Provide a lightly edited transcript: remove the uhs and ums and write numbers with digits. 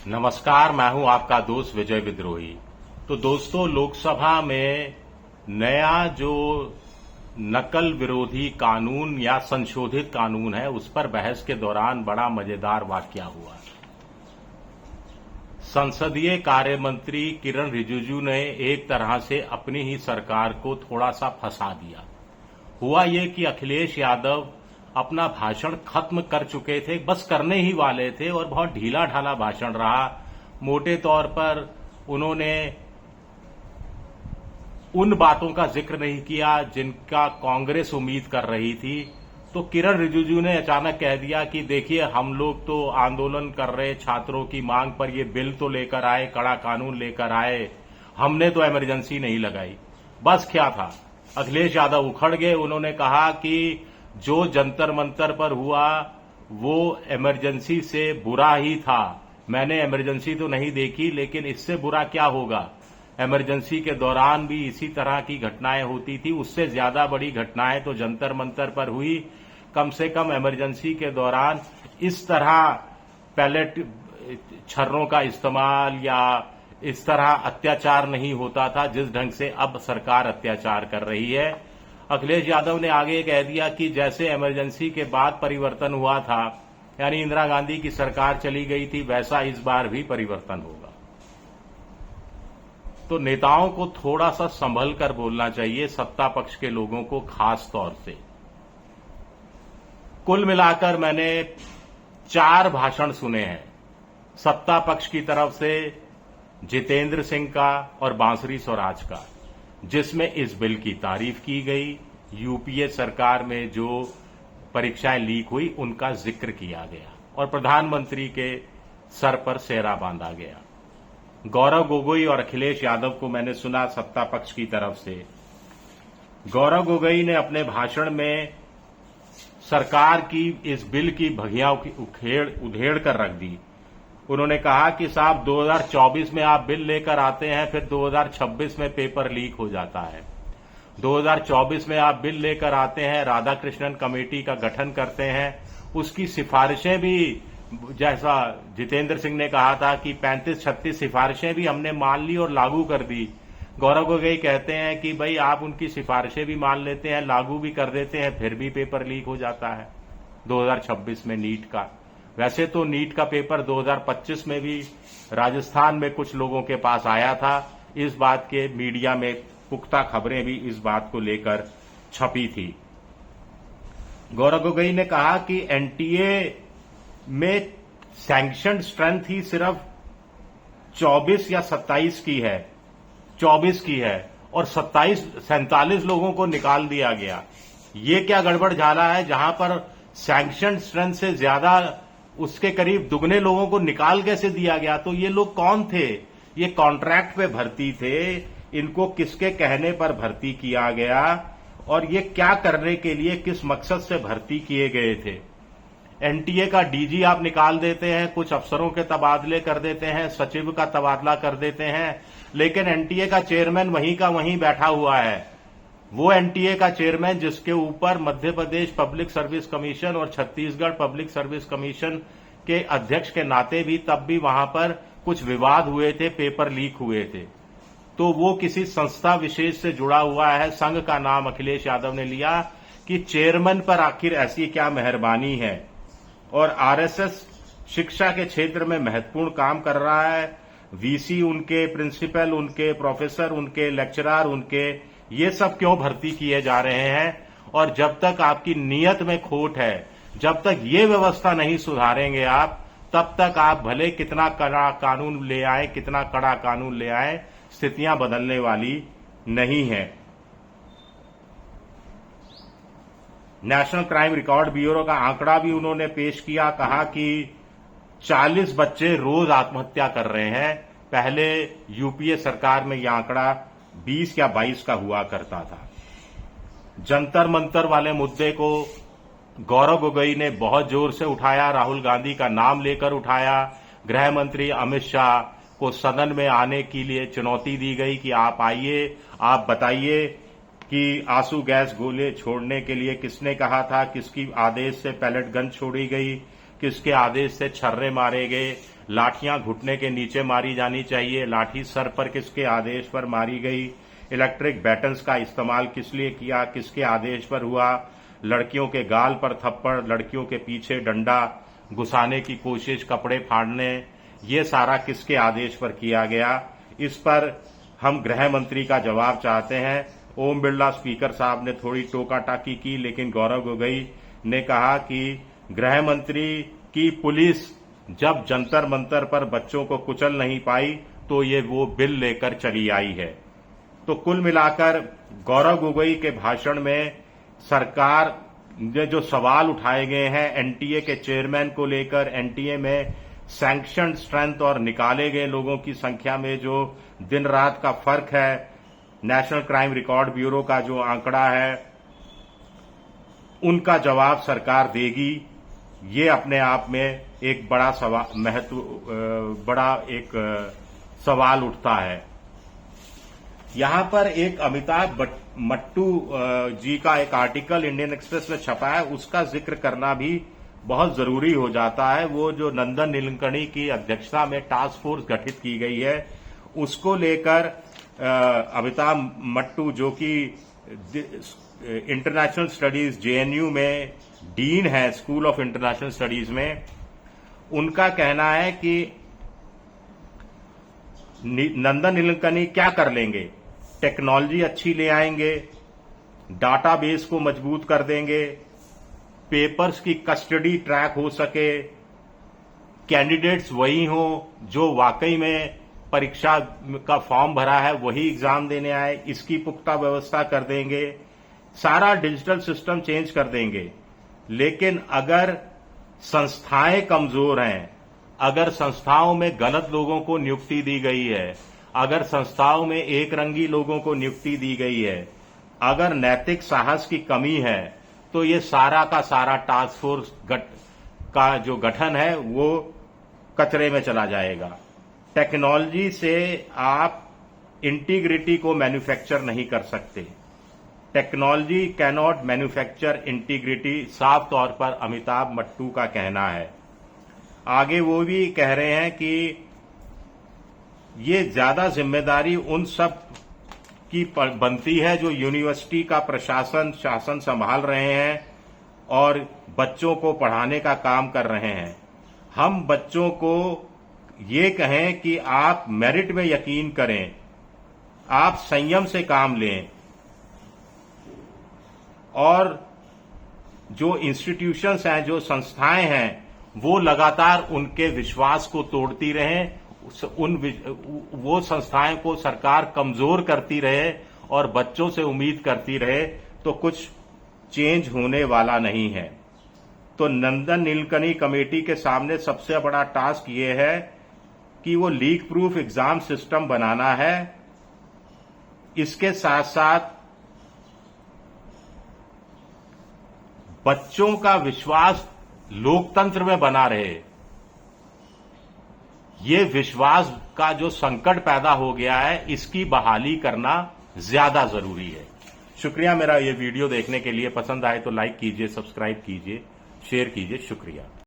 नमस्कार, मैं हूं आपका दोस्त विजय विद्रोही। तो दोस्तों, लोकसभा में नया जो नकल विरोधी कानून या संशोधित कानून है, उस पर बहस के दौरान बड़ा मजेदार वाकया हुआ। संसदीय कार्य मंत्री किरण रिजिजू ने एक तरह से अपनी ही सरकार को थोड़ा सा फंसा दिया। हुआ ये कि अखिलेश यादव अपना भाषण खत्म कर चुके थे, बस करने ही वाले थे, और बहुत ढीला ढाला भाषण रहा। मोटे तौर पर उन्होंने उन बातों का जिक्र नहीं किया जिनका कांग्रेस उम्मीद कर रही थी। तो किरण रिजिजू ने अचानक कह दिया कि देखिए, हम लोग तो आंदोलन कर रहे छात्रों की मांग पर ये बिल तो लेकर आए, कड़ा कानून लेकर आए, हमने तो इमरजेंसी नहीं लगाई। बस क्या था, अखिलेश यादव उखड़ गए। उन्होंने कहा कि जो जंतर मंतर पर हुआ वो इमरजेंसी से बुरा ही था। मैंने इमरजेंसी तो नहीं देखी, लेकिन इससे बुरा क्या होगा। इमरजेंसी के दौरान भी इसी तरह की घटनाएं होती थी, उससे ज्यादा बड़ी घटनाएं तो जंतर मंतर पर हुई। कम से कम इमरजेंसी के दौरान इस तरह पैलेट छर्रों का इस्तेमाल या इस तरह अत्याचार नहीं होता था जिस ढंग से अब सरकार अत्याचार कर रही है। अखिलेश यादव ने आगे कह दिया कि जैसे इमरजेंसी के बाद परिवर्तन हुआ था, यानी इंदिरा गांधी की सरकार चली गई थी, वैसा इस बार भी परिवर्तन होगा। तो नेताओं को थोड़ा सा संभल कर बोलना चाहिए, सत्ता पक्ष के लोगों को खास तौर से। कुल मिलाकर मैंने 4 भाषण सुने हैं, सत्ता पक्ष की तरफ से जितेंद्र सिंह का और बांसुरी स्वराज का, जिसमें इस बिल की तारीफ की गई। यूपीए सरकार में जो परीक्षाएं लीक हुई उनका जिक्र किया गया और प्रधानमंत्री के सर पर सेहरा बांधा गया। गौरव गोगोई और अखिलेश यादव को मैंने सुना सत्ता पक्ष की तरफ से। गौरव गोगोई ने अपने भाषण में सरकार की इस बिल की भगियां उधेड़ कर रख दी। उन्होंने कहा कि साहब 2024 में आप बिल लेकर आते हैं, फिर 2026 में पेपर लीक हो जाता है। 2024 में आप बिल लेकर आते हैं, राधाकृष्णन कमेटी का गठन करते हैं, उसकी सिफारिशें भी, जैसा जितेंद्र सिंह ने कहा था कि 35-36 सिफारिशें भी हमने मान ली और लागू कर दी। गौरव गोगोई कहते हैं कि भाई आप उनकी सिफारिशें भी मान लेते हैं, लागू भी कर देते हैं, फिर भी पेपर लीक हो जाता है 2026 में नीट का। वैसे तो नीट का पेपर 2025 में भी राजस्थान में कुछ लोगों के पास आया था। इस बात के मीडिया में पुख्ता खबरें भी इस बात को लेकर छपी थी। गौरव गोगोई ने कहा कि एनटीए में सैंक्शन स्ट्रेंथ ही सिर्फ 24 या 27 की है, 24 की है, और 47 लोगों को निकाल दिया गया। ये क्या गड़बड़ झाला है, जहां पर सैंक्शन स्ट्रेंथ से ज्यादा उसके करीब दुगने लोगों को निकाल कैसे दिया गया। तो ये लोग कौन थे? ये कॉन्ट्रैक्ट पे भर्ती थे, इनको किसके कहने पर भर्ती किया गया और ये क्या करने के लिए, किस मकसद से भर्ती किए गए थे। एनटीए का डीजी आप निकाल देते हैं, कुछ अफसरों के तबादले कर देते हैं, सचिव का तबादला कर देते हैं, लेकिन एनटीए का चेयरमैन वहीं का वहीं बैठा हुआ है। वो एनटीए का चेयरमैन जिसके ऊपर Madhya Pradesh public service commission और छत्तीसगढ़ पब्लिक सर्विस कमीशन के अध्यक्ष के नाते भी तब भी वहां पर कुछ विवाद हुए थे, पेपर लीक हुए थे। तो वो किसी संस्था विशेष से जुड़ा हुआ है। संघ का नाम अखिलेश यादव ने लिया कि चेयरमैन पर आखिर ऐसी क्या मेहरबानी है। और आरएसएस शिक्षा के क्षेत्र में महत्वपूर्ण काम कर रहा है। वीसी उनके, प्रिंसिपल उनके, प्रोफेसर उनके, लेक्चरर उनके, ये सब क्यों भर्ती किए जा रहे हैं। और जब तक आपकी नीयत में खोट है, जब तक ये व्यवस्था नहीं सुधारेंगे आप, तब तक आप भले कितना कड़ा कानून ले आए, कितना कड़ा कानून ले आए, स्थितियां बदलने वाली नहीं है। नेशनल क्राइम रिकॉर्ड ब्यूरो का आंकड़ा भी उन्होंने पेश किया, कहा कि 40 बच्चे रोज आत्महत्या कर रहे हैं। पहले यूपीए सरकार में यह आंकड़ा 20 या 22 का हुआ करता था। जंतर मंतर वाले मुद्दे को गौरव गोगोई ने बहुत जोर से उठाया, राहुल गांधी का नाम लेकर उठाया। गृह मंत्री अमित शाह को सदन में आने के लिए चुनौती दी गई कि आप आइए, आप बताइए कि आंसू गैस गोले छोड़ने के लिए किसने कहा था, किसकी आदेश से पैलेट गन छोड़ी गई, किसके आदेश से छर्रे मारे गए। लाठियां घुटने के नीचे मारी जानी चाहिए, लाठी सर पर किसके आदेश पर मारी गई, इलेक्ट्रिक बैटन्स का इस्तेमाल किस लिए किया, किसके आदेश पर हुआ, लड़कियों के गाल पर थप्पड़, लड़कियों के पीछे डंडा घुसाने की कोशिश, कपड़े फाड़ने, ये सारा किसके आदेश पर किया गया। इस पर हम गृह मंत्री का जवाब चाहते हैं। ओम बिरला स्पीकर साहब ने थोड़ी टोका टाकी की, लेकिन गौरव गोगोई ने कहा कि गृह मंत्री की पुलिस जब जंतर मंतर पर बच्चों को कुचल नहीं पाई तो ये वो बिल लेकर चली आई है। तो कुल मिलाकर गौरव गोगोई के भाषण में सरकार ने जो सवाल उठाए गए हैं एनटीए के चेयरमैन को लेकर, एनटीए में सैंक्शन स्ट्रेंथ और निकाले गए लोगों की संख्या में जो दिन रात का फर्क है, नेशनल क्राइम रिकॉर्ड ब्यूरो का जो आंकड़ा है, उनका जवाब सरकार देगी। ये अपने आप में एक बड़ा सवाल उठता है। यहां पर एक अमिताभ मट्टू जी का एक आर्टिकल इंडियन एक्सप्रेस में छपा है, उसका जिक्र करना भी बहुत जरूरी हो जाता है। वो जो नंदन नीलकणी की अध्यक्षता में टास्क फोर्स गठित की गई है, उसको लेकर अमिताभ मट्टू जो कि इंटरनेशनल स्टडीज जेएनयू में डीन है, स्कूल ऑफ इंटरनेशनल स्टडीज में, उनका कहना है कि नंदन नीलकणी क्या कर लेंगे, टेक्नोलॉजी अच्छी ले आएंगे, डाटाबेस को मजबूत कर देंगे, पेपर्स की कस्टडी ट्रैक हो सके, कैंडिडेट्स वही हो जो वाकई में परीक्षा का फॉर्म भरा है वही एग्जाम देने आए, इसकी पुख्ता व्यवस्था कर देंगे, सारा डिजिटल सिस्टम चेंज कर देंगे। लेकिन अगर संस्थाएं कमजोर हैं, अगर संस्थाओं में गलत लोगों को नियुक्ति दी गई है, अगर संस्थाओं में एक रंगी लोगों को नियुक्ति दी गई है, अगर नैतिक साहस की कमी है, तो ये सारा का सारा टास्क फोर्स का जो गठन है वो कचरे में चला जाएगा। टेक्नोलॉजी से आप इंटीग्रिटी को मैन्युफैक्चर नहीं कर सकते। टेक्नोलॉजी कैनॉट मैन्युफैक्चर इंटीग्रिटी, साफ तौर पर अमिताभ मट्टू का कहना है। आगे वो भी कह रहे हैं कि ये ज्यादा जिम्मेदारी उन सब की बनती है जो यूनिवर्सिटी का शासन संभाल रहे हैं और बच्चों को पढ़ाने का काम कर रहे हैं। हम बच्चों को ये कहें कि आप मेरिट में यकीन करें, आप संयम से काम लें, और जो इंस्टीट्यूशंस हैं, जो संस्थाएं हैं, वो लगातार उनके विश्वास को तोड़ती रहें, वो संस्थाएं को सरकार कमजोर करती रहे और बच्चों से उम्मीद करती रहे, तो कुछ चेंज होने वाला नहीं है। तो नंदन नीलकणी कमेटी के सामने सबसे बड़ा टास्क ये है कि वो लीक प्रूफ एग्जाम सिस्टम बनाना है। इसके साथ साथ बच्चों का विश्वास लोकतंत्र में बना रहे। ये विश्वास का जो संकट पैदा हो गया है, इसकी बहाली करना ज्यादा जरूरी है। शुक्रिया मेरा ये वीडियो देखने के लिए। पसंद आए तो लाइक कीजिए, सब्सक्राइब कीजिए, शेयर कीजिए। शुक्रिया।